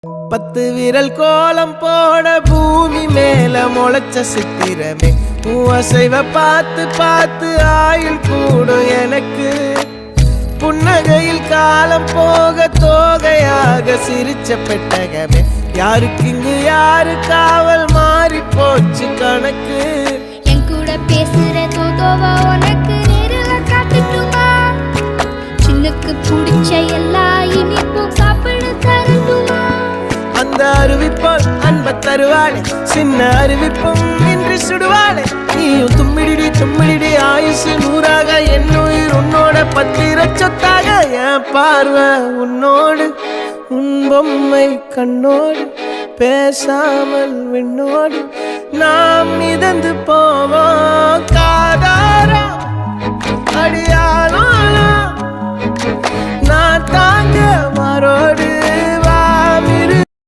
10 விரல் கோலம் போட பூமி மேல முளைச்ச சித்திரமே அசைவ பார்த்து பார்த்து ஆயுள் கூடும் எனக்கு புன்னகையில் காலம் போக தோகையாக சிரிச்ச பெட்டகமே யாருக்கு இங்கு யாரு காவல் மாறி போச்சு கணக்கு என் கூட பேசுற தோதோவா உனக்கு நேரில் காட்டுட்டுமா சின்னக்கு பிடிச்ச எல்லா இனிப்பும் சாப்பிட தரட்டுமா அந்த அறிவிப்போல் அன்ப தருவாளே சின்ன அறிவிப்பும் இன்று சுடுவாளே நீயும் தும்மிடி ஆயுசு 100ஆக என் உயிர் உன்னோட 10 சொத்தாக என் பார்வை உன்னோடு உன் பொம்மை கண்ணோடு பேசாமல் விண்ணோடு நாம் மிதந்து போவோம் காதாரா அடியானாலும் நான் தாங்க மாறோடு